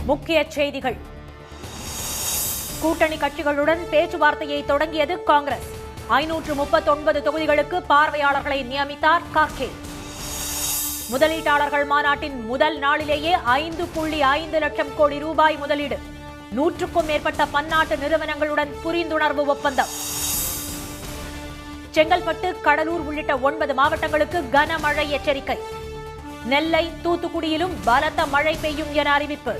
முக்கிய செய்திகள். கூட்டணி கட்சிகளுடன் பேச்சுவார்த்தையை தொடங்கியது காங்கிரஸ். 539 தொகுதிகளுக்கு பார்வையாளர்களை நியமித்தார் கார்கே. முதலீட்டாளர்கள் மாநாட்டின் முதல் நாளிலேயே 5.5 லட்சம் கோடி ரூபாய் முதலீடு. 100க்கும் மேற்பட்ட பன்னாட்டு நிறுவனங்களுடன் புரிந்துணர்வு ஒப்பந்தம். செங்கல்பட்டு, கடலூர் உள்ளிட்ட 9 மாவட்டங்களுக்கு கனமழை எச்சரிக்கை. நெல்லை, தூத்துக்குடியிலும் பலத்த மழை பெய்யும் என அறிவிப்பு.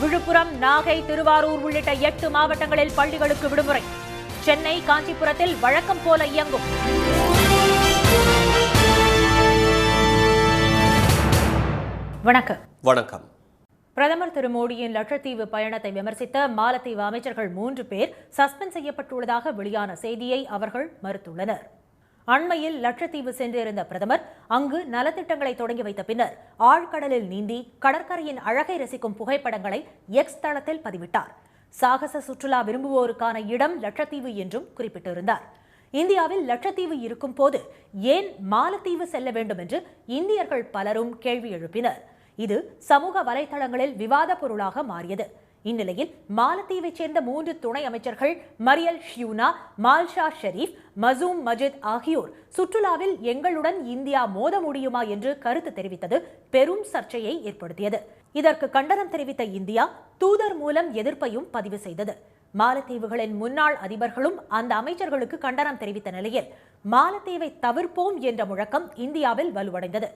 விழுப்புரம், நாகை, திருவாரூர் உள்ளிட்ட 8 மாவட்டங்களில் பள்ளிகளுக்கு விடுமுறை. சென்னை, காஞ்சிபுரத்தில் வழக்கம் போல இயங்கும். வணக்கம். பிரதமர் திரு மோடியின் லட்சத்தீவு பயணத்தை விமர்சித்த மாலத்தீவு அமைச்சர்கள் 3 பேர் சஸ்பெண்ட் செய்யப்பட்டுள்ளதாக வெளியான செய்தியை அவர்கள் மறுத்துள்ளனர். அண்மையில் லட்சத்தீவு சென்றிருந்த பிரதமர் அங்கு நலத்திட்டங்களை தொடங்கி வைத்த பின்னர் ஆழ்கடலில் நீந்தி கடற்கரையின் அழகை ரசிக்கும் புகைப்படங்களை எக்ஸ் தளத்தில் பதிவிட்டார். சாகச சுற்றுலா விரும்புவோருக்கான இடம் லட்சத்தீவு என்றும் குறிப்பிட்டிருந்தார். இந்தியாவில் லட்சத்தீவு இருக்கும் போது ஏன் மாலத்தீவு செல்ல வேண்டும் என்று இந்தியர்கள் பலரும் கேள்வி எழுப்பினர். இது சமூக வலைதளங்களில் விவாத பொருளாக மாறியது. இந்நிலையில் மாலத்தீவைச் சேர்ந்த 3 துணை அமைச்சர்கள் மரியல் ஷியூனா, மால்ஷா ஷெரீப், மசூம் மஜித் ஆகியோர் சுற்றுலாவில் எங்களுடன் இந்தியா மோத முடியுமா என்று கருத்து தெரிவித்தது பெரும் சர்ச்சையை ஏற்படுத்தியது. இதற்கு கண்டனம் தெரிவித்த இந்தியா தூதர் மூலம் எதிர்ப்பையும் பதிவு செய்தது. மாலத்தீவுகளின் முன்னாள் அதிபர்களும் அந்த அமைச்சர்களுக்கு கண்டனம் தெரிவித்த நிலையில் மாலத்தீவை தவிர்ப்போம் என்ற முழக்கம் இந்தியாவில் வலுவடைந்தது.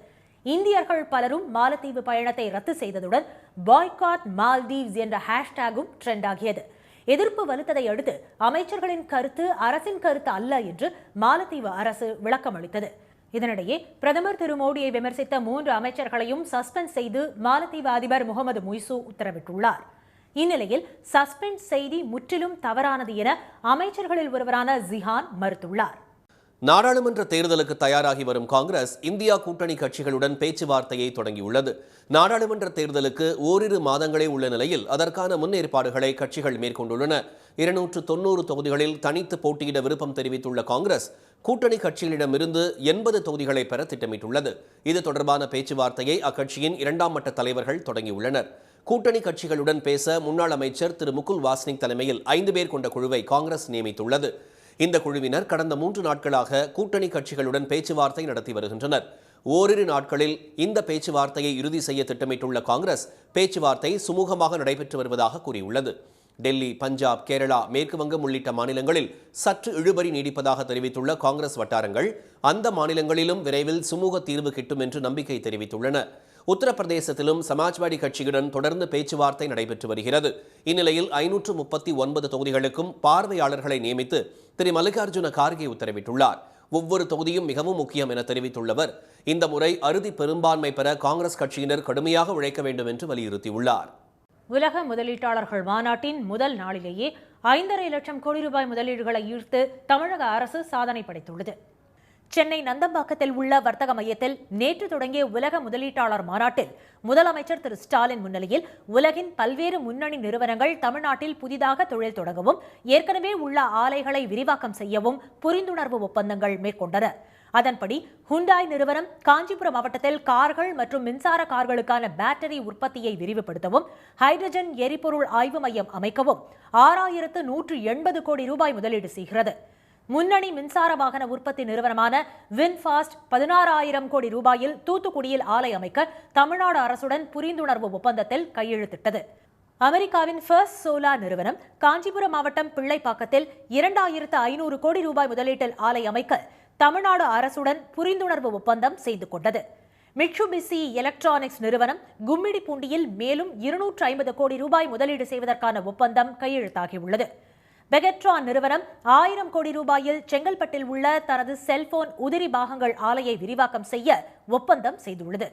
இந்தியர்கள் பலரும் மாலத்தீவு பயணத்தை ரத்து செய்ததுடன் பாய்காட் மால்தீவ்ஸ் என்ற ஹேஷ்டேகும் ட்ரெண்ட் ஆகியது. எதிர்ப்பு வலுத்ததை அடுத்து அமைச்சர்களின் கருத்து அரசின் கருத்து அல்ல என்று மாலத்தீவு அரசு விளக்கம் அளித்தது. இதனிடையே பிரதமர் திரு மோடியை விமர்சித்த 3 அமைச்சர்களையும் சஸ்பெண்ட் செய்து மாலத்தீவு அதிபர் முகமது முய்சு உத்தரவிட்டுள்ளார். இந்நிலையில் சஸ்பெண்ட் செய்தி முற்றிலும் தவறானது என அமைச்சர்களில் ஒருவரான ஜிஹான் மறுத்துள்ளார். நாடாளுமன்ற தேர்தலுக்கு தயாராகி வரும் காங்கிரஸ் இந்தியா கூட்டணி கட்சிகளுடன் பேச்சுவார்த்தையை தொடங்கியுள்ளது. நாடாளுமன்ற தேர்தலுக்கு ஓரிரு மாதங்களே உள்ள நிலையில் அதற்கான முன்னேற்பாடுகளை கட்சிகள் மேற்கொண்டுள்ளன. 290 தொகுதிகளில் தனித்து போட்டியிட விருப்பம் தெரிவித்துள்ள காங்கிரஸ் கூட்டணி கட்சிகளிடமிருந்து 80 தொகுதிகளை பெற திட்டமிட்டுள்ளது. இது தொடர்பான பேச்சுவார்த்தையை அக்கட்சியின் 2ஆம் மட்ட தலைவர்கள் தொடங்கியுள்ளனர். கூட்டணி கட்சிகளுடன் பேச முன்னாள் அமைச்சர் திரு முகுல் வாஸ்னிக் தலைமையில் 5 பேர் கொண்ட குழுவை காங்கிரஸ் நியமித்துள்ளது. இந்த குழுவினர் கடந்த 3 நாட்களாக கூட்டணி கட்சிகளுடன் பேச்சுவார்த்தை நடத்தி வருகின்றனர். ஓரிரு நாட்களில் இந்த பேச்சுவார்த்தையை இறுதி செய்ய திட்டமிட்டுள்ள காங்கிரஸ் பேச்சுவார்த்தை சுமூகமாக நடைபெற்று வருவதாக கூறியுள்ளது. டெல்லி, பஞ்சாப், கேரளா, மேற்கு வங்கம் உள்ளிட்ட மாநிலங்களில் சற்று இழுபறி நீடிப்பதாக தெரிவித்துள்ள காங்கிரஸ் வட்டாரங்கள் அந்த மாநிலங்களிலும் விரைவில் சுமூக தீர்வு கிட்டும் என்று நம்பிக்கை தெரிவித்துள்ளன. உத்தரப்பிரதேசத்திலும் சமாஜ்வாடி கட்சியுடன் தொடர்ந்து பேச்சுவார்த்தை நடைபெற்று வருகிறது. இந்நிலையில் 539 தொகுதிகளுக்கும் பார்வையாளர்களை நியமித்து திரு மல்லிகார்ஜுன கார்கே உத்தரவிட்டுள்ளார். ஒவ்வொரு தொகுதியும் மிகவும் முக்கியம் என தெரிவித்துள்ளவர் இந்த முறை அறுதி பெரும்பான்மை பெற காங்கிரஸ் கட்சியினர் கடுமையாக உழைக்க வேண்டும் என்று வலியுறுத்தியுள்ளார். உலக முதலீட்டாளர்கள் மாநாட்டின் முதல் நாளிலேயே 5.5 லட்சம் கோடி ரூபாய் முதலீடுகளை ஈர்த்து தமிழக அரசு சாதனை படைத்துள்ளது. சென்னை நந்தம்பாக்கத்தில் உள்ள வர்த்தக மையத்தில் நேற்று தொடங்கிய உலக முதலீட்டாளர் மாநாட்டில் முதலமைச்சர் திரு ஸ்டாலின் முன்னிலையில் உலகின் பல்வேறு முன்னணி நிறுவனங்கள் தமிழ்நாட்டில் புதிதாக தொழில் தொடங்கவும் ஏற்கனவே உள்ள ஆலைகளை விரிவாக்கம் செய்யவும் புரிந்துணர்வு ஒப்பந்தங்கள் மேற்கொண்டன. அதன்படி ஹுண்டாய் நிறுவனம் காஞ்சிபுரம் மாவட்டத்தில் கார்கள் மற்றும் மின்சார கார்களுக்கான பேட்டரி உற்பத்தியை விரிவுபடுத்தவும் ஹைட்ரஜன் எரிபொருள் ஆய்வு மையம் அமைக்கவும் 6180 கோடி ரூபாய் முதலீடு செய்கிறது. முன்னணி மின்சார வாகன உற்பத்தி நிறுவனமான வின்ஃபாஸ்ட் 16,000 கோடி ரூபாயில் தூத்துக்குடியில் ஆலை அமைக்க தமிழ்நாடு அரசுடன் புரிந்துணர்வு ஒப்பந்தத்தில் கையெழுத்திட்டது. அமெரிக்காவின் ஃபர்ஸ்ட் சோலார் நிறுவனம் காஞ்சிபுரம் மாவட்டம் பிள்ளைப்பாக்கத்தில் 2500 கோடி ரூபாய் முதலீட்டில் ஆலை அமைக்க தமிழ்நாடு அரசுடன் புரிந்துணர்வு ஒப்பந்தம் செய்து கொண்டது. மிட்சுபிஷி எலக்ட்ரானிக்ஸ் நிறுவனம் கும்மிடிப்பூண்டியில் மேலும் 250 கோடி ரூபாய் முதலீடு செய்வதற்கான ஒப்பந்தம் கையெழுத்தாகியுள்ளது. பெகட்ரான் நிறுவனம் 1000 கோடி ரூபாயில் செங்கல்பட்டில் உள்ள தனது செல்போன் உதிரி பாகங்கள் ஆலையை விரிவாக்கம் செய்ய ஒப்பந்தம் செய்துள்ளது.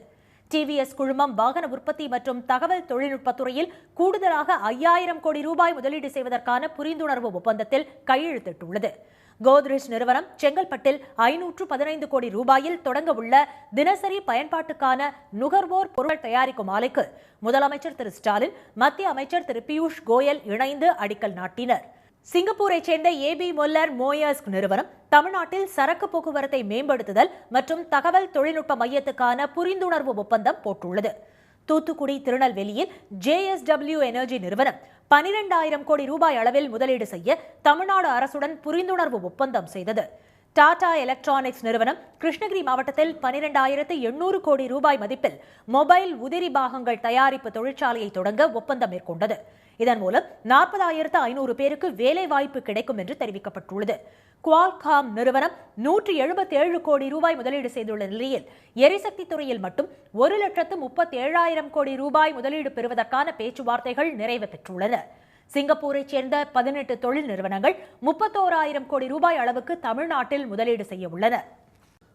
டிவிஎஸ் குழுமம் வாகன உற்பத்தி மற்றும் தகவல் தொழில்நுட்பத்துறையில் கூடுதலாக 5000 கோடி ரூபாய் முதலீடு செய்வதற்கான புரிந்துணர்வு ஒப்பந்தத்தில் கையெழுத்திட்டுள்ளது. கோத்ரேஜ் நிறுவனம் செங்கல்பட்டில் 515 கோடி ரூபாயில் தொடங்க உள்ள தினசரி பயன்பாட்டுக்கான நுகர்வோர் பொருட்கள் தயாரிக்கும் ஆலைக்கு முதலமைச்சர் திரு ஸ்டாலின், மத்திய அமைச்சர் திரு பியூஷ் கோயல் இணைந்து அடிக்கல் நாட்டினர். சிங்கப்பூரை சேர்ந்த ஏபி மொல்லர் மோயர்ஸ் நிறுவனம் தமிழ்நாட்டில் சரக்கு போக்குவரத்தை மேம்படுத்துதல் மற்றும் தகவல் தொழில்நுட்ப மையத்துக்கான புரிந்துணர்வு ஒப்பந்தம் போட்டுள்ளது. தூத்துக்குடி, திருநெல்வேலியில் JSW எனர்ஜி நிறுவனம் 12,000 கோடி ரூபாய் அளவில் முதலீடு செய்ய தமிழ்நாடு அரசுடன் புரிந்துணர்வு ஒப்பந்தம் செய்தது. டாடா எலக்ட்ரானிக்ஸ் நிறுவனம் கிருஷ்ணகிரி மாவட்டத்தில் 12,800 கோடி ரூபாய் மதிப்பில் மொபைல் உதிரி பாகங்கள் தயாரிப்பு தொழிற்சாலையை தொடங்க ஒப்பந்தம் மேற்கொண்டது. இதன் மூலம் 40,500 பேருக்கு வேலை வாய்ப்பு கிடைக்கும் என்று தெரிவிக்கப்பட்டுள்ளது. குவால்காம் நிறுவனம் 177 கோடி ரூபாய் முதலீடு செய்துள்ள நிலையில் எரிசக்தி துறையில் மட்டும் 1,37,000 கோடி ரூபாய் முதலீடு பெறுவதற்கான பேச்சுவார்த்தைகள் நிறைவு பெற்றுள்ளன. சிங்கப்பூரைச் சேர்ந்த 18 தொழில் நிறுவனங்கள் 31,000 கோடி ரூபாய் அளவுக்கு தமிழ்நாட்டில் முதலீடு செய்ய உள்ளன.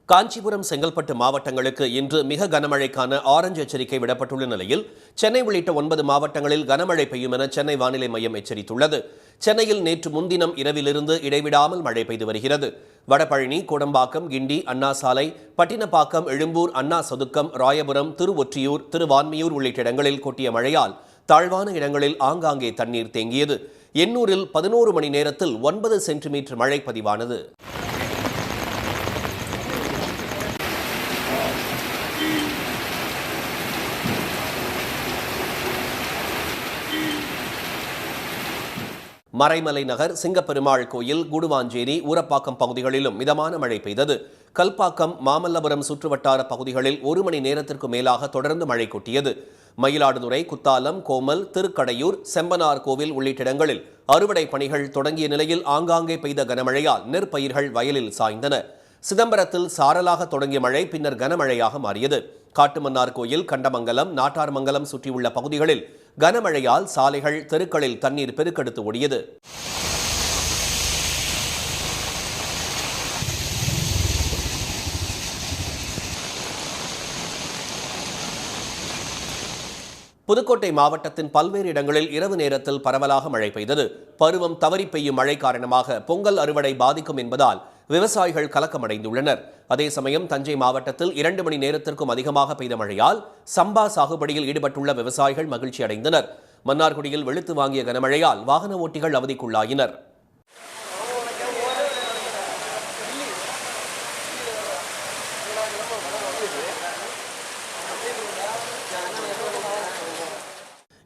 காஞ்சிபுரம், செங்கல்பட்டு மாவட்டங்களுக்கு இன்று மிக கனமழைக்கான ஆரஞ்சு எச்சரிக்கை விடப்பட்டுள்ள நிலையில் சென்னை உள்ளிட்ட 9 மாவட்டங்களில் கனமழை பெய்யும் என சென்னை வானிலை மையம் எச்சரித்துள்ளது. சென்னையில் நேற்று முன்தினம் இரவிலிருந்து இடைவிடாமல் மழை பெய்து வருகிறது. வடபழனி, கோடம்பாக்கம், கிண்டி, அண்ணா சாலை, பட்டினப்பாக்கம், எழும்பூர், அண்ணா சதுக்கம், ராயபுரம், திருவொற்றியூர், திருவான்மியூர் உள்ளிட்ட இடங்களில் கொட்டிய மழையால் தாழ்வான இடங்களில் ஆங்காங்கே தண்ணீர் தேங்கியது. எண்ணூரில் 11 மணி நேரத்தில் 9 சென்டிமீட்டர் மழை பதிவானது. மறைமலை நகர், சிங்கப்பெருமாள் கோயில், குடுவாஞ்சேரி, ஊரப்பாக்கம் பகுதிகளிலும் மிதமான மழை பெய்தது. கல்பாக்கம், மாமல்லபுரம் சுற்றுவட்டார பகுதிகளில் 1 மணி நேரத்திற்கு மேலாக தொடர்ந்து மழை கொட்டியது. மயிலாடுதுறை, குத்தாலம், கோமல், திருக்கடையூர், செம்பனார் கோவில் உள்ளிட்ட இடங்களில் அறுவடை பணிகள் தொடங்கிய நிலையில் ஆங்காங்கே பெய்த கனமழையால் நெற்பயிர்கள் வயலில் சாய்ந்தன. சிதம்பரத்தில் சாரலாக தொடங்கிய மழை பின்னர் கனமழையாக மாறியது. காட்டுமன்னார் கோயில், கண்டமங்கலம், நாட்டார்மங்கலம் சுற்றியுள்ள பகுதிகளில் கனமழையால் சாலைகள், தெருக்களில் தண்ணீர் பெருக்கெடுத்து ஓடியது. புதுக்கோட்டை மாவட்டத்தின் பல்வேறு இடங்களில் இரவு நேரத்தில் பரவலாக மழை பெய்தது. பருவம் தவறி பெய்யும் மழை காரணமாக பொங்கல் அறுவடை பாதிக்கும் என்பதால் விவசாயிகள் கலக்கமடைந்துள்ளனர். அதே சமயம் தஞ்சை மாவட்டத்தில் 2 மணி நேரத்திற்கும் அதிகமாக பெய்த மழையால் சம்பா சாகுபடியில் ஈடுபட்டுள்ள விவசாயிகள் மகிழ்ச்சி அடைந்தனர். மன்னார்குடியில் வெளுத்து வாங்கிய கனமழையால் வாகன ஓட்டிகள் அவதிக்குள்ளாயினர்.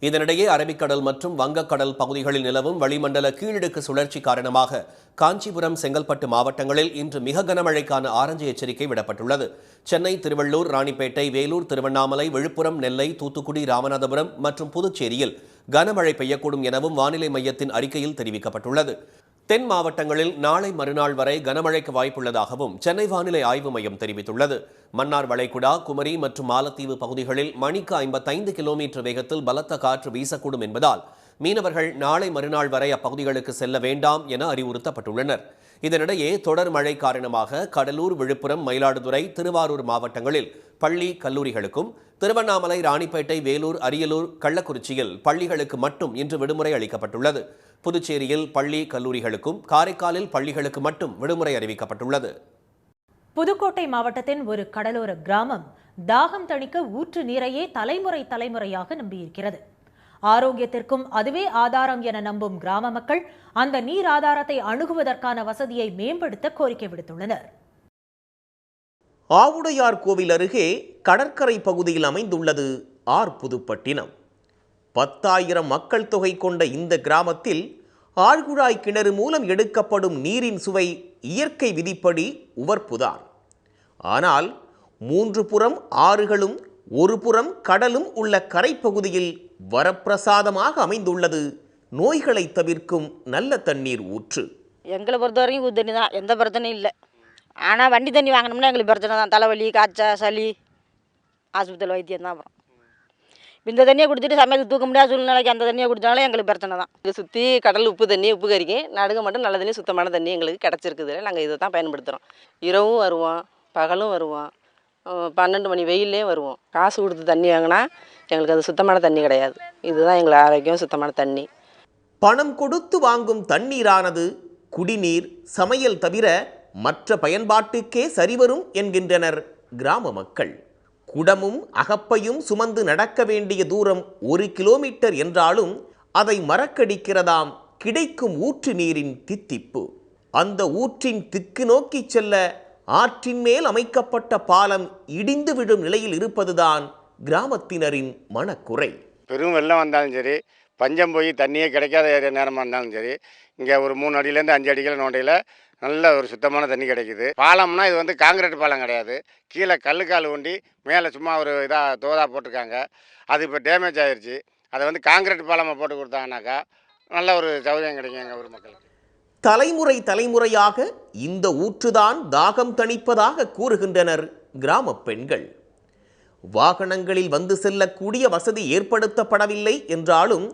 இதனிடையே அரபிக்கடல் மற்றும் வங்கக்கடல் பகுதிகளில் நிலவும் வளிமண்டல கீழடுக்கு சுழற்சி காரணமாக காஞ்சிபுரம், செங்கல்பட்டு மாவட்டங்களில் இன்று மிக கனமழைக்கான ஆரஞ்சு எச்சரிக்கை விடப்பட்டுள்ளது. சென்னை, திருவள்ளூர், ராணிப்பேட்டை, வேலூர், திருவண்ணாமலை, விழுப்புரம், நெல்லை, தூத்துக்குடி, ராமநாதபுரம் மற்றும் புதுச்சேரியில் கனமழை பெய்யக்கூடும் எனவும் வானிலை மையத்தின் அறிக்கையில் தெரிவிக்கப்பட்டுள்ளது. தென் மாவட்டங்களில் நாளை மறுநாள் வரை கனமழைக்கு வாய்ப்புள்ளதாகவும் சென்னை வானிலை ஆய்வு மையம் தெரிவித்துள்ளது. மன்னார் வளைகுடா, குமரி மற்றும் மாலத்தீவு பகுதிகளில் மணிக்கு 55 கிலோமீட்டர் வேகத்தில் பலத்த காற்று வீசக்கூடும் என்பதால் மீனவர்கள் நாளை மறுநாள் வரை அப்பகுதிகளுக்கு செல்ல வேண்டாம் என அறிவுறுத்தப்பட்டுள்ளனர். இதனிடையே தொடர் மழை காரணமாக கடலூர், விழுப்புரம், மயிலாடுதுறை, திருவாரூர் மாவட்டங்களில் பள்ளி, கல்லூரிகளுக்கும், திருவண்ணாமலை, ராணிப்பேட்டை, வேலூர், அரியலூர், கள்ளக்குறிச்சியில் பள்ளிகளுக்கு மட்டும் இன்று விடுமுறை அளிக்கப்பட்டுள்ளது. புதுச்சேரியில் பள்ளி, கல்லூரிகளுக்கும், காரைக்காலில் பள்ளிகளுக்கு மட்டும் விடுமுறை அறிவிக்கப்பட்டுள்ளது. புதுக்கோட்டை மாவட்டத்தின் ஒரு கடலோர கிராமம் தாகம் தணிக்க ஊற்று நீரையே தலைமுறையாக நம்பியிருக்கிறது. ஆரோக்கியத்திற்கும் அதுவே ஆதாரம் என நம்பும் கிராம மக்கள் அந்த நீர் ஆதாரத்தை அணுகுவதற்கான வசதியை மேம்படுத்த கோரிக்கை விடுத்துள்ளனர். ஆவுடையார் கோவில் அருகே கடற்கரை பகுதியில் அமைந்துள்ளது ஆர் புதுப்பட்டினம். 10,000 மக்கள் தொகை கொண்ட இந்த கிராமத்தில் ஆழ்குழாய் கிணறு மூலம் எடுக்கப்படும் நீரின் சுவை இயற்கை விதிப்படி உவர்ப்புதான். ஆனால் 3 புறம் ஆறுகளும் 1 புறம் கடலும் உள்ள கரைப்பகுதியில் வரப்பிரசாதமாக அமைந்துள்ளது நோய்களை தவிர்க்கும் நல்ல தண்ணீர் ஊற்று. எங்களை பொறுத்த வரைக்கும் ஊற்று தண்ணி தான், எந்த பிரச்சனையும் இல்லை. ஆனால் வண்டி தண்ணி வாங்கினோம்னா எங்களுக்கு பிரச்சனை தான். தலைவலி, காய்ச்சல், சளி, ஆஸ்பத்திரி வைத்தியம் தான். அப்புறம் இந்த தண்ணியை குடிச்சிட்டு சமையல் தூக்க முடியாத சூழ்நிலைக்கு அந்த தண்ணியை குடித்தாலும் எங்களுக்கு பிரச்சனை தான். இதை சுற்றி கடல் உப்பு தண்ணி, உப்பு கறிக்கு நடுக மட்டும் நல்ல தண்ணி, சுத்தமான தண்ணி எங்களுக்கு கிடச்சிருக்குது. நாங்கள் இதை தான் பயன்படுத்துகிறோம். இரவும் வருவோம், பகலும் வருவோம், 12 மணி வெயிலே வருவோம். காசு கொடுத்து தண்ணி வாங்கினா எங்களுக்கு அது சுத்தமான தண்ணி கிடையாது. இதுதான் எங்களுக்கு ஆரோக்கியம், சுத்தமான தண்ணி. பணம் கொடுத்து வாங்கும் தண்ணீரானது குடிநீர், சமையல் தவிர மற்ற பயன்பாட்டுக்கே சரிவரும் என்கின்றனர் கிராம மக்கள். குடமும் அகப்பையும் சுமந்து நடக்க வேண்டிய தூரம் 1 கிலோமீட்டர் என்றாலும் அதை மறக்கடிக்கிறதாம் கிடைக்கும் ஊற்று நீரின் தித்திப்பு. அந்த ஊற்றின் திக்கு நோக்கி செல்ல ஆற்றின் மேல் அமைக்கப்பட்ட பாலம் இடிந்து விடும் நிலையில் இருப்பதுதான் கிராமத்தினரின் மனக்குறை. பெரும் வெள்ளம் வந்தாலும் சரி, பஞ்சம் போய் தண்ணியே கிடைக்காத நேரமாக இருந்தாலும் சரி, இங்கே ஒரு 3 அடியிலேருந்து 5 அடிகள் நோண்டையில் நல்ல ஒரு சுத்தமான தண்ணி கிடைக்குது. பாலம்னா இது வந்து காங்கிரீட் பாலம் கிடையாது, கீழே கல்லுக்கால் ஊண்டி மேலே சும்மா ஒரு இதாக தோதா போட்டிருக்காங்க. அது இப்போ டேமேஜ் ஆகிருச்சு. அதை வந்து காங்கிரீட் பாலமாக போட்டு கொடுத்தாங்கனாக்கா நல்ல ஒரு சௌகரியம் கிடைக்கும் எங்கள் ஊர் மக்களுக்கு. தலைமுறையாக இந்த ஊற்றுதான் தாகம் தணிப்பதாக கூறுகின்றனர் கிராம பெண்கள். வாகனங்களில் வந்து செல்லக்கூடிய வசதி ஏற்படுத்தப்படவில்லை என்றாலும்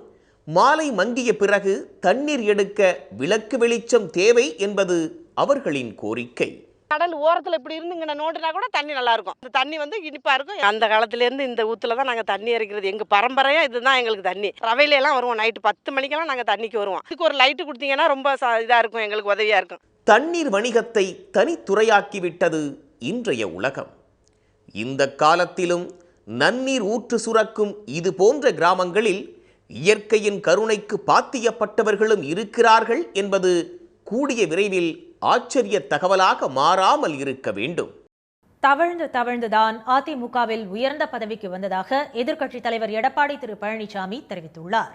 மாலை மங்கிய பிறகு தண்ணீர் எடுக்க விளக்கு வெளிச்சம் தேவை என்பது அவர்களின் கோரிக்கை. கடல் ஓரத்தில் இப்படி இருந்துங்க நோண்டினா கூட தண்ணி நல்லா இருக்கும். இந்த தண்ணி வந்து இனிப்பாக இருக்கும். அந்த காலத்துலேருந்து இந்த ஊற்றுல தான் நாங்கள் தண்ணி இறக்கிறது. எங்கள் பரம்பரையாக இதுதான் எங்களுக்கு தண்ணி. ரவையிலெல்லாம் வருவோம், நைட்டு 10 மணிக்கெல்லாம் நாங்கள் தண்ணிக்கு வருவோம். இதுக்கு ஒரு லைட்டு கொடுத்தீங்கன்னா ரொம்ப இதாக இருக்கும், எங்களுக்கு உதவியாக இருக்கும். தண்ணீர் வணிகத்தை தனித்துறையாக்கிவிட்டது இன்றைய உலகம். இந்த காலத்திலும் நன்னீர் ஊற்று சுரக்கும் இது போன்ற கிராமங்களில் இயற்கையின் கருணைக்கு பாத்தியப்பட்டவர்களும் இருக்கிறார்கள் என்பது கூடிய விரைவில் ஆச்சரிய தகவலாக மாறாமல் இருக்க வேண்டும். தவழ்ந்துதான் அதிமுகவில் உயர்ந்த பதவிக்கு வந்ததாக எதிர்க்கட்சித் தலைவர் எடப்பாடி திரு பழனிசாமி தெரிவித்துள்ளார்.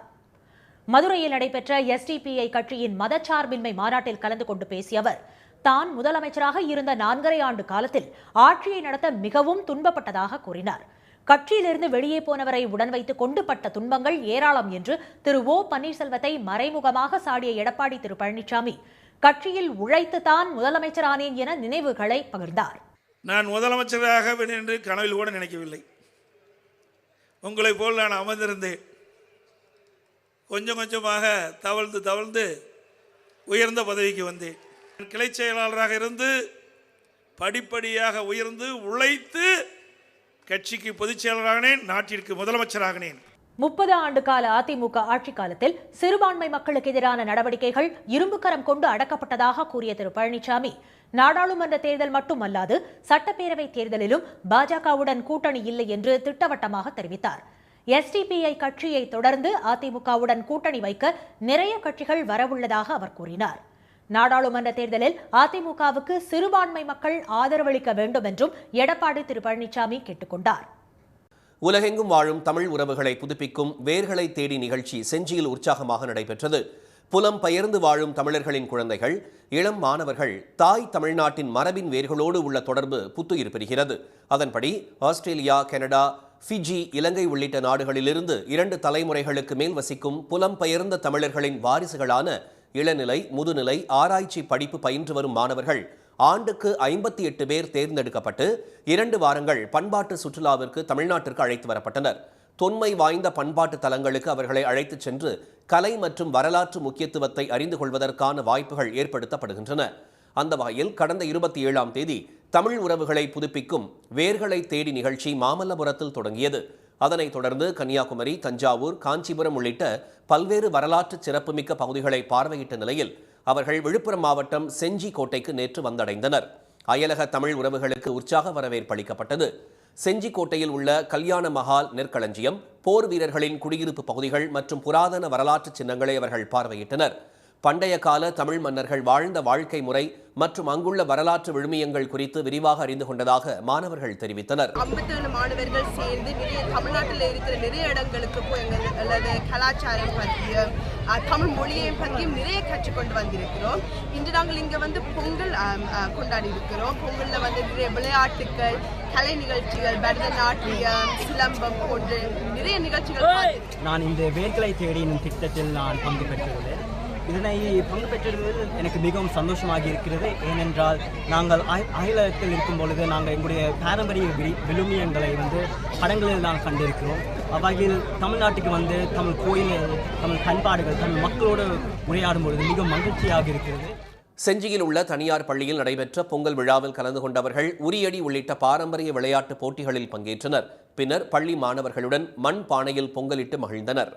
மதுரையில் நடைபெற்ற எஸ்டிபிஐ கட்சியின் மதச்சார்பின்மை மாநாட்டில் கலந்து கொண்டு பேசிய அவர், தான் முதலமைச்சராக இருந்த 4.5 ஆண்டு காலத்தில் ஆட்சியை நடத்த மிகவும் துன்பப்பட்டதாக கூறினார். கட்சியிலிருந்து வெளியே போனவரை உடன் வைத்துக் கொண்டு பட்ட துன்பங்கள் ஏராளம் என்று திரு ஓ பன்னீர்செல்வத்தை மறைமுகமாக சாடிய எடப்பாடி திரு பழனிசாமி கட்சியில் உழைத்துத்தான் முதலமைச்சரானேன் என நினைவுகளை பகிர்ந்தார். நான் முதலமைச்சராக என்று கனவில் கூட நினைக்கவில்லை. உங்களை போல் நான் அமர்ந்திருந்தேன். கொஞ்சம் கொஞ்சமாக தவழ்ந்து உயர்ந்த பதவிக்கு வந்தேன். கிளை செயலாளராக இருந்து படிப்படியாக உயர்ந்து உழைத்து கட்சிக்கு பொதுச் செயலராகினேன், நாட்டிற்கு முதலமைச்சராகினேன். 30 ஆண்டு கால அதிமுக ஆட்சி காலத்தில் சிறுபான்மை மக்களுக்கு எதிரான நடவடிக்கைகள் இரும்புக்கரம் கொண்டு அடக்கப்பட்டதாக கூறிய திரு பழனிசாமி, நாடாளுமன்ற தேர்தல் மட்டுமல்லாது சட்டப்பேரவை தேர்தலிலும் பாஜகவுடன் கூட்டணி இல்லை என்று திட்டவட்டமாக தெரிவித்தார். எஸ்டிபிஐ கட்சியை தொடர்ந்து அதிமுகவுடன் கூட்டணி வைக்க நிறைய கட்சிகள் வரவுள்ளதாக அவர் கூறினார். நாடாளுமன்ற தேர்தலில் அதிமுகவுக்கு சிறுபான்மை மக்கள் ஆதரவளிக்க வேண்டும் என்றும் எடப்பாடி திரு பழனிசாமி கேட்டுக்கொண்டார். உலகெங்கும் வாழும் தமிழ் உறவுகளை புதுப்பிக்கும் வேர்களை தேடி நிகழ்ச்சி செஞ்சியில் உற்சாகமாக நடைபெற்றது. புலம் பெயர்ந்து வாழும் தமிழர்களின் குழந்தைகள், இளம் மாணவர்கள் தாய் தமிழ்நாட்டின் மரபின் வேர்களோடு உள்ள தொடர்பு புத்துயிர் பெறுகிறது. அதன்படி ஆஸ்திரேலியா, கனடா, ஃபிஜி, இலங்கை உள்ளிட்ட நாடுகளிலிருந்து 2 தலைமுறைகளுக்கு மேல் வசிக்கும் புலம் பெயர்ந்த தமிழர்களின் வாரிசுகளான இளநிலை, முதுநிலை, ஆராய்ச்சி படிப்பு பயின்று வரும் மாணவர்கள் ஆண்டுக்கு 58 பேர் தேர்ந்தெடுக்கப்பட்டு 2 வாரங்கள் பண்பாட்டு சுற்றுலாவிற்கு தமிழ்நாட்டிற்கு அழைத்து வரப்பட்டனர். தொன்மை வாய்ந்த பண்பாட்டு தலங்களுக்கு அவர்களை அழைத்துச் சென்று கலை மற்றும் வரலாற்று முக்கியத்துவத்தை அறிந்து கொள்வதற்கான வாய்ப்புகள் ஏற்படுத்தப்படுகின்றன. அந்த வகையில் கடந்த 27ஆம் தேதி தமிழ் உறவுகளை புதுப்பிக்கும் வேர்களை தேடி நிகழ்ச்சி மாமல்லபுரத்தில் தொடங்கியது. அதனைத் தொடர்ந்து கன்னியாகுமரி, தஞ்சாவூர், காஞ்சிபுரம் உள்ளிட்ட பல்வேறு வரலாற்று சிறப்புமிக்க பகுதிகளை பார்வையிட்ட நிலையில் அவர்கள் விழுப்புரம் மாவட்டம் செஞ்சி கோட்டைக்கு நேற்று வந்தடைந்தனர். அயலக தமிழ் உறவுகளுக்கு உற்சாக வரவேற்பு அளிக்கப்பட்டது. செஞ்சி கோட்டையில் உள்ள கல்யாண மஹால், நெற்களஞ்சியம், போர் வீரர்களின் குடியிருப்பு பகுதிகள் மற்றும் புராதன வரலாற்று சின்னங்களை அவர்கள் பார்வையிட்டனர். பண்டைய கால தமிழ் மன்னர்கள் வாழ்ந்த வாழ்க்கை முறை மற்றும் அங்குள்ள வரலாற்று விழுமியங்கள் குறித்து விரிவாக அறிந்து கொண்டதாக மாணவர்கள் தெரிவித்தனர். 57 மாணவர்கள் சேர்ந்து தமிழ்நாட்டில் இருக்கிற நிறைய இடங்களுக்கு போய் அல்லது கலாச்சாரம் பற்றியும் தமிழ் மொழியை பற்றியும் நிறைய கற்றுக்கொண்டு வந்திருக்கிறோம். இன்று நாங்கள் இங்கே வந்து பொங்கல் கொண்டாடி இருக்கிறோம். பொங்கலில் வந்து நிறைய விளையாட்டுகள், கலை நிகழ்ச்சிகள், பரதநாட்டியம், சிலம்பம் போன்ற நிறைய நிகழ்ச்சிகள். நான் இந்த வேர்களை தேடி திட்டத்தில் நான் பங்கு பெற்றுள்ளேன். இதனை பங்கு பெற்றிருந்தது எனக்கு மிகவும் சந்தோஷமாக இருக்கிறது. ஏனென்றால் நாங்கள் அயலகத்தில் இருக்கும் பொழுது நாங்கள் எங்களுடைய பாரம்பரிய விழுமியங்களை படங்களில் நாங்கள் கண்டிருக்கிறோம். அவ்வகையில் தமிழ்நாட்டுக்கு தமிழ் கோயில்கள், தமிழ் பண்பாடுகள், தமிழ் மக்களோடு உரையாடும் பொழுது மிகவும் மகிழ்ச்சியாக இருக்கிறது. செஞ்சியில் உள்ள தனியார் பள்ளியில் நடைபெற்ற பொங்கல் விழாவில் கலந்து கொண்டவர்கள் உரியடி உள்ளிட்ட பாரம்பரிய விளையாட்டு போட்டிகளில் பங்கேற்றனர். பின்னர் பள்ளி மாணவர்களுடன் மண் பானையில் பொங்கலிட்டு மகிழ்ந்தனர்.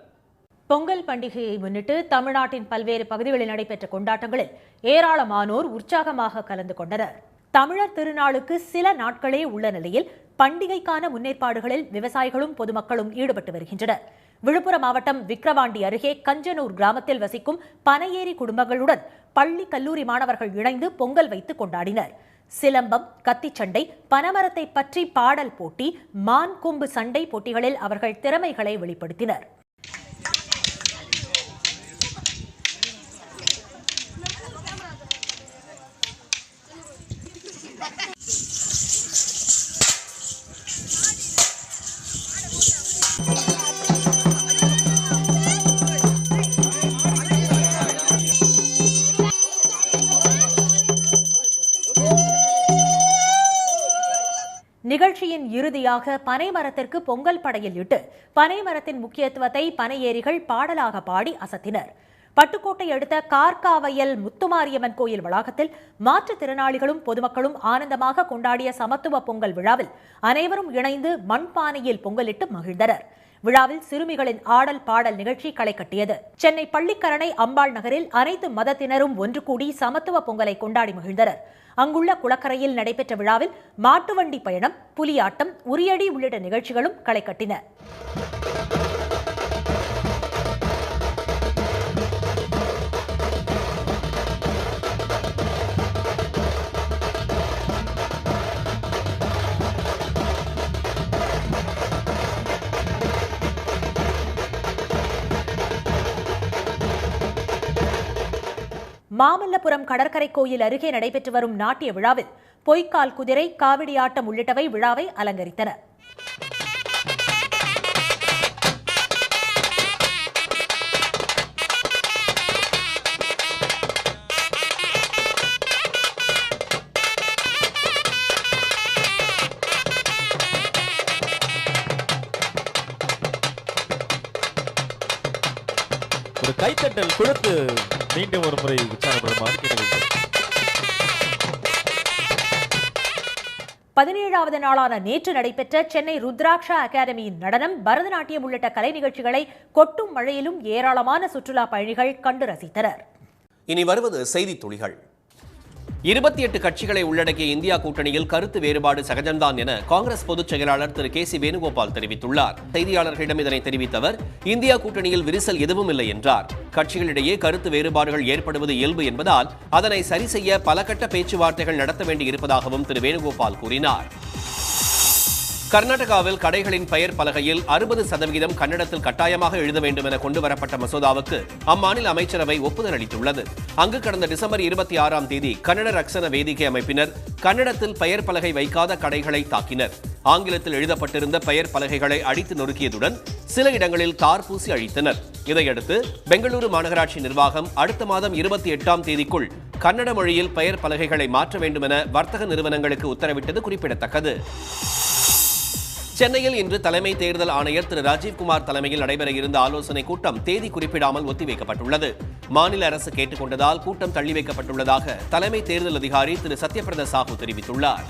பொங்கல் பண்டிகையை முன்னிட்டு தமிழ்நாட்டின் பல்வேறு பகுதிகளில் நடைபெற்ற கொண்டாட்டங்களில் ஏராளமானோர் உற்சாகமாக கலந்து கொண்டனர். தமிழர் திருநாளுக்கு சில நாட்களே உள்ள நிலையில் பண்டிகைக்கான முன்னேற்பாடுகளில் விவசாயிகளும் பொதுமக்களும் ஈடுபட்டு வருகின்றனர். விழுப்புரம் மாவட்டம் விக்கிரவாண்டி அருகே கஞ்சனூர் கிராமத்தில் வசிக்கும் பனையேரி குடும்பங்களுடன் பள்ளி, கல்லூரி மாணவர்கள் இணைந்து பொங்கல் வைத்து கொண்டாடினர். சிலம்பம், கத்திச்சண்டை, பனைமரத்தை பற்றி பாடல் போட்டி, மான் கொம்பு சண்டை போட்டிகளில் அவர்கள் திறமைகளை வெளிப்படுத்தினர். நிகழ்ச்சியின் இறுதியாக பனைமரத்திற்கு பொங்கல் படையில் இட்டு பனைமரத்தின் முக்கியத்துவத்தை பனையேறிகள் பாடலாக பாடி அசத்தினர். பட்டுக்கோட்டை அடுத்த கார்காவையல் முத்துமாரியம்மன் கோயில் வளாகத்தில் மாற்றுத்திறனாளிகளும் பொதுமக்களும் ஆனந்தமாக கொண்டாடிய சமத்துவ பொங்கல் விழாவில் அனைவரும் இணைந்து மண்பானையில் பொங்கலிட்டு மகிழ்ந்தனர். விழாவில் சிறுமிகளின் ஆடல் பாடல் நிகழ்ச்சி களை கட்டியது. சென்னை பள்ளிக்கரணை அம்பாள் நகரில் அனைத்து மதத்தினரும் ஒன்று கூடி சமத்துவ பொங்கலை கொண்டாடி மகிழ்ந்தனர். அங்குள்ள குளக்கரையில் நடைபெற்ற விழாவில் மாட்டுவண்டி பயணம், புலியாட்டம், உரியடி உள்ளிட்ட நிகழ்ச்சிகளும் களை கட்டின. மாமல்லபுரம் கடற்கரை கோயில் அருகே நடைபெற்று வரும் நாட்டிய விழாவில் பொய்க்கால் குதிரை, காவடியாட்டம் உள்ளிட்டவை விழாவை அலங்கரித்தன. ஒரு கைத்தட்டல் கொடுத்து மீண்டும் ஒரு முறை உற்சாகப்படுமாறு கேட்டுக்கொள்கிறேன். 17வது நாளான நேற்று நடைபெற்ற சென்னை ருத்ராட்சா அகாடமியின் நடனம், பரதநாட்டியம் உள்ளிட்ட கலை நிகழ்ச்சிகளை கொட்டும் மழையிலும் ஏராளமான சுற்றுலா பயணிகள் கண்டு ரசித்தனர். இனி வருவது செய்தி துளிகள். 28 கட்சிகளை உள்ளடக்கிய இந்தியா கூட்டணியில் கருத்து வேறுபாடு சகஜம்தான் என காங்கிரஸ் பொதுச் செயலாளர் திரு கே.சி. வேணுகோபால் தெரிவித்துள்ளார். செய்தியாளர்களிடம் இதனை தெரிவித்த அவர், இந்தியா கூட்டணியில் விரிசல் எதுவும் இல்லை என்றார். கட்சிகளிடையே கருத்து வேறுபாடுகள் ஏற்படுவது இயல்பு என்பதால் அதனை சரி செய்ய பல கட்ட பேச்சுவார்த்தைகள் நடத்த வேண்டியிருப்பதாகவும் திரு வேணுகோபால் கூறினார். கர்நாடகாவில் கடைகளின் பெயர் பலகையில் 60% கன்னடத்தில் கட்டாயமாக எழுத வேண்டும் என கொண்டுவரப்பட்ட மசோதாவுக்கு அம்மாநில அமைச்சரவை ஒப்புதல் அளித்துள்ளது. அங்கு கடந்த டிசம்பர் 26ஆம் தேதி கன்னட ரக்ஷண வேதிகை அமைப்பினர் கன்னடத்தில் பெயர் பலகை வைக்காத கடைகளை தாக்கினர். ஆங்கிலத்தில் எழுதப்பட்டிருந்த பெயர் பலகைகளை அடித்து நொறுக்கியதுடன் சில இடங்களில் தார் பூசி அழித்தனர். இதையடுத்து பெங்களூரு மாநகராட்சி நிர்வாகம் அடுத்த மாதம் 28ஆம் தேதிக்குள் கன்னட மொழியில் பெயர் பலகைகளை மாற்ற வேண்டும் என வர்த்தக நிறுவனங்களுக்கு உத்தரவிட்டது குறிப்பிடத்தக்கது. சென்னையில் இன்று தலைமை தேர்தல் ஆணையர் திரு ராஜீவ்குமார் தலைமையில் நடைபெற இருந்த ஆலோசனைக் கூட்டம் தேதி குறிப்பிடாமல் ஒத்திவைக்கப்பட்டுள்ளது. மாநில அரசு கேட்டுக் கொண்டதால் கூட்டம் தள்ளி வைக்கப்பட்டுள்ளதாக தலைமை தேர்தல் அதிகாரி திரு சத்யபிரதா சாஹூ தெரிவித்துள்ளார்.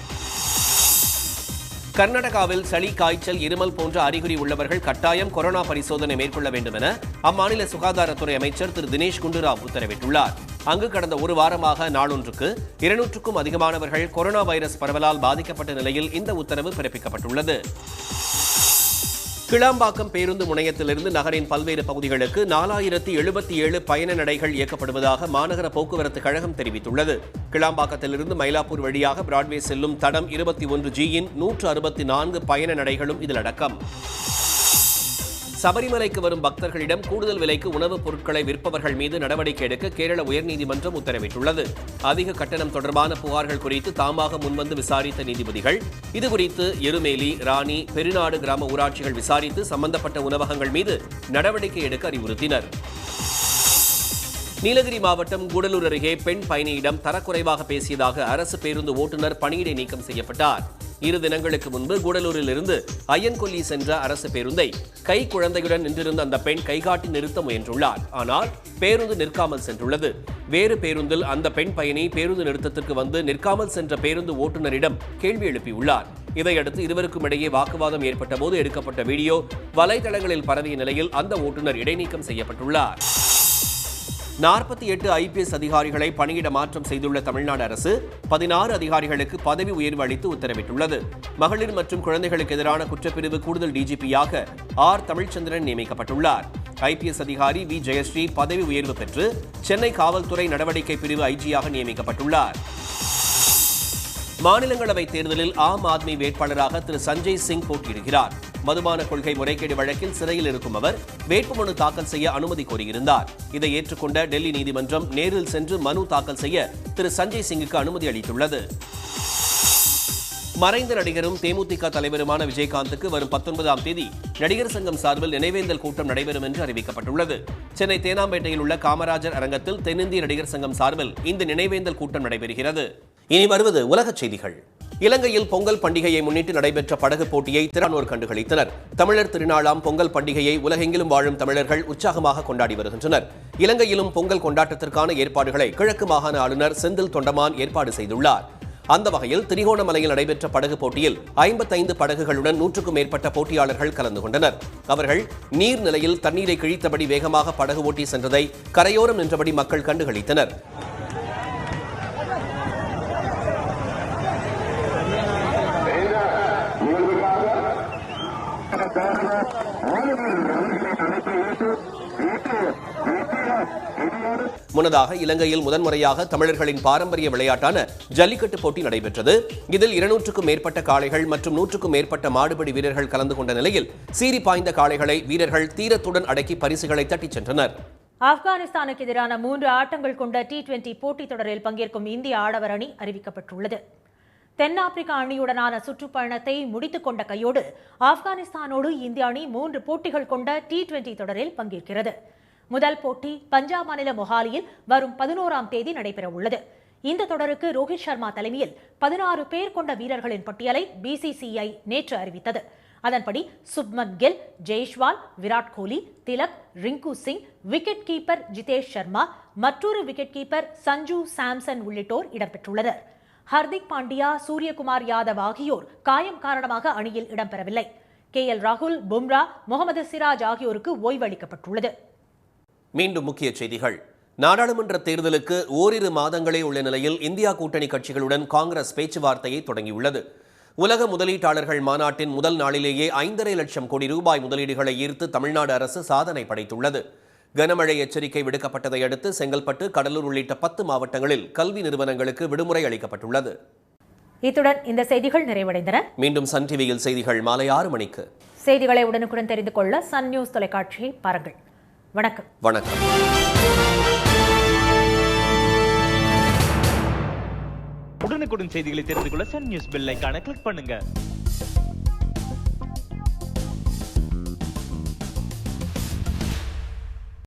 கர்நாடகாவில் சளி, காய்ச்சல், இருமல் போன்ற அறிகுறி உள்ளவர்கள் கட்டாயம் கொரோனா பரிசோதனை மேற்கொள்ள வேண்டும் என அம்மாநில சுகாதாரத்துறை அமைச்சர் திரு தினேஷ் குண்டுராவ் உத்தரவிட்டுள்ளார். அங்கு கடந்த ஒரு வாரமாக நாளொன்றுக்கு 200க்கும் அதிகமானவர்கள் கொரோனா வைரஸ் பரவலால் பாதிக்கப்பட்ட நிலையில் இந்த உத்தரவு பிறப்பிக்கப்பட்டுள்ளது. கிளாம்பாக்கம் பேருந்து முனையத்திலிருந்து நகரின் பல்வேறு பகுதிகளுக்கு 4077 பயண நடைகள் இயக்கப்படுவதாக மாநகர போக்குவரத்து கழகம் தெரிவித்துள்ளது. கிளாம்பாக்கத்திலிருந்து மயிலாப்பூர் வழியாக பிராட்வே செல்லும் தடம் 21Gயின் 164 பயண நடைகளும் இதில் அடக்கம். சபரிமலைக்கு வரும் பக்தர்களிடம் கூடுதல் விலைக்கு உணவுப் பொருட்களை விற்பவர்கள் மீது நடவடிக்கை எடுக்க கேரள உயர்நீதிமன்றம் உத்தரவிட்டுள்ளது. அதிக கட்டணம் தொடர்பான புகார்கள் குறித்து தாமாக முன்வந்து விசாரித்த நீதிபதிகள் இதுகுறித்து எருமேலி, ராணி, பெருநாடு கிராம ஊராட்சிகள் விசாரித்து சம்பந்தப்பட்ட உணவகங்கள் மீது நடவடிக்கை எடுக்க அறிவுறுத்தினர். நீலகிரி மாவட்டம் கூடலூர் அருகே பெண் பயணியிடம் தரக்குறைவாக பேசியதாக அரசு பேருந்து ஓட்டுநர் பணியிடை நீக்கம் செய்யப்பட்டார். 2 தினங்களுக்கு முன்பு கூடலூரில் இருந்து ஐயன்கொல்லி சென்ற அரசு பேருந்தை கை குழந்தையுடன் நின்றிருந்த அந்த பெண் கைகாட்டி நிறுத்த முயன்றுள்ளார். ஆனால் பேருந்து நிற்காமல் சென்றுள்ளது. வேறு பேருந்தில் அந்த பெண் பயணி பேருந்து நிறுத்தத்திற்கு வந்து நிற்காமல் சென்ற பேருந்து ஓட்டுநரிடம் கேள்வி எழுப்பியுள்ளார். இதையடுத்து இருவருக்கும் இடையே வாக்குவாதம் ஏற்பட்ட போது எடுக்கப்பட்ட வீடியோ வலைதளங்களில் பரவிய நிலையில் அந்த ஓட்டுநர் இடைநீக்கம் செய்யப்பட்டுள்ளார். 48 IPS அதிகாரிகளை பணியிட மாற்றம் செய்துள்ள தமிழ்நாடு அரசு 16 அதிகாரிகளுக்கு பதவி உயர்வு அளித்து உத்தரவிட்டுள்ளது. மகளிர் மற்றும் குழந்தைகளுக்கு எதிரான குற்றப்பிரிவு கூடுதல் டிஜிபியாக ஆர் தமிழ்ச்சந்திரன் நியமிக்கப்பட்டுள்ளார். IPS அதிகாரி வி ஜெயஸ்ரீ பதவி உயர்வு பெற்று சென்னை காவல்துறை நடவடிக்கை பிரிவு ஐஜியாக நியமிக்கப்பட்டுள்ளார். மாநிலங்களவை தேர்தலில் ஆம் ஆத்மி வேட்பாளராக திரு சஞ்சய் சிங் போட்டியிடுகிறார். மதுபான கொள்கை முறைகேடு வழக்கில் சிறையில் இருக்கும் அவர் வேட்புமனு தாக்கல் செய்ய அனுமதி கோரியிருந்தார். இதை ஏற்றுக்கொண்ட டெல்லி நீதிமன்றம் நேரில் சென்று மனு தாக்கல் செய்ய திரு சஞ்சய் சிங்குக்கு அனுமதி அளித்துள்ளது. மறைந்த நடிகரும் தேமுதிக தலைவருமான விஜயகாந்துக்கு வரும் 19ஆம் தேதி நடிகர் சங்கம் சார்பில் நினைவேந்தல் கூட்டம் நடைபெறும் என்று அறிவிக்கப்பட்டுள்ளது. சென்னை தேனாம்பேட்டையில் உள்ள காமராஜர் அரங்கத்தில் தென்னிந்திய நடிகர் சங்கம் சார்பில் இந்த நினைவேந்தல் கூட்டம் நடைபெறுகிறது. இனி வருவது உலகச் செய்திகள். இலங்கையில் பொங்கல் பண்டிகையை முன்னிட்டு நடைபெற்ற படகு போட்டியை திரளானோர் கண்டுகளித்தனர். தமிழர் திருநாளாம் பொங்கல் பண்டிகையை உலகெங்கிலும் வாழும் தமிழர்கள் உற்சாகமாக கொண்டாடி வருகின்றனர். இலங்கையிலும் பொங்கல் கொண்டாட்டத்திற்கான ஏற்பாடுகளை கிழக்கு மாகாண ஆளுநர் செந்தில் தொண்டமான் ஏற்பாடு செய்துள்ளார். அந்த வகையில் திரிகோணமலையில் நடைபெற்ற படகு போட்டியில் 55 படகுகளுடன் 100க்கும் மேற்பட்ட போட்டியாளர்கள் கலந்து கொண்டனர். அவர்கள் நீர்நிலையில் தண்ணீரை கிழித்தபடி வேகமாக படகு ஓட்டி சென்றதை கரையோரம் நின்றபடி மக்கள் கண்டுகளித்தனர். முன்னதாக இலங்கையில் முதன்முறையாக தமிழர்களின் பாரம்பரிய விளையாட்டான ஜல்லிக்கட்டு போட்டி நடைபெற்றது. இதில் 200க்கும் மேற்பட்ட காளைகள் மற்றும் 100க்கும் மேற்பட்ட மாடுபிடி வீரர்கள் கலந்து கொண்ட நிலையில் சீறி பாய்ந்த காளைகளை வீரர்கள் தீரத்துடன் அடக்கி பரிசுகளை தட்டிச் சென்றனர். ஆப்கானிஸ்தானுக்கு எதிரான 3 ஆட்டங்கள் கொண்ட T20 போட்டித் தொடரில் பங்கேற்கும் இந்திய ஆடவர் அணி அறிவிக்கப்பட்டுள்ளது. தென்னாப்பிரிக்கா அணியுடனான சுற்றுப்பயணத்தை முடித்துக் கொண்ட கையோடு ஆப்கானிஸ்தானோடு இந்திய அணி 3 போட்டிகள் கொண்ட T20 தொடரில் பங்கேற்கிறது. முதல் போட்டி பஞ்சாப் மாநில மொஹாலியில் வரும் 11ஆம் தேதி நடைபெறவுள்ளது. இந்த தொடருக்கு ரோஹித் சர்மா தலைமையில் 16 பேர் கொண்ட வீரர்களின் பட்டியலை BCCI நேற்று அறிவித்தது. அதன்படி சுப்மன் கில், ஜெய்ஷ்வால், விராட் கோலி, திலக், ரிங்கு சிங், விக்கெட் கீப்பர் ஜிதேஷ் சர்மா, மற்றொரு விக்கெட் கீப்பர் சஞ்சு சாம்சன் உள்ளிட்டோர் இடம்பெற்றுள்ளனர். ஹர்திக் பாண்டியா, சூரியகுமார் யாதவ் ஆகியோர் காயம் காரணமாக அணியில் இடம்பெறவில்லை. KL ராகுல், பும்ரா, முகமது சிராஜ் ஆகியோருக்கு ஓய்வு அளிக்கப்பட்டுள்ளது. மீண்டும் முக்கிய செய்திகள். நாடாளுமன்ற தேர்தலுக்கு ஓரிரு மாதங்களே உள்ள நிலையில் இந்தியா கூட்டணி கட்சிகளுடன் காங்கிரஸ் பேச்சுவார்த்தையை தொடங்கியுள்ளது. உலக முதலீட்டாளர்கள் மாநாட்டின் முதல் நாளிலேயே 5.5 லட்சம் கோடி ரூபாய் முதலீடுகளை ஈர்த்து தமிழ்நாடு அரசு சாதனை படைத்துள்ளது. கனமழை எச்சரிக்கை விடுக்கப்பட்டதை அடுத்து செங்கல்பட்டு, கடலூர் உள்ளிட்ட 10 மாவட்டங்களில் கல்வி நிறுவனங்களுக்கு விடுமுறை அளிக்கப்பட்டுள்ளது. இத்துடன் இந்த செய்திகள் நிறைவடைந்தன. மீண்டும் சன் டிவியில் செய்திகள் மாலை 6 மணிக்கு. செய்திகளை உடனுக்குடன் தெரிந்து கொள்ள சன் நியூஸ் தொலைக்காட்சியை பாருங்கள். வணக்கம். வணக்கம். உடனுக்குடன் செய்திகளை தெரிந்து கொள்ள சன் நியூஸ் பெல் ஐகானை கிளிக் பண்ணுங்க.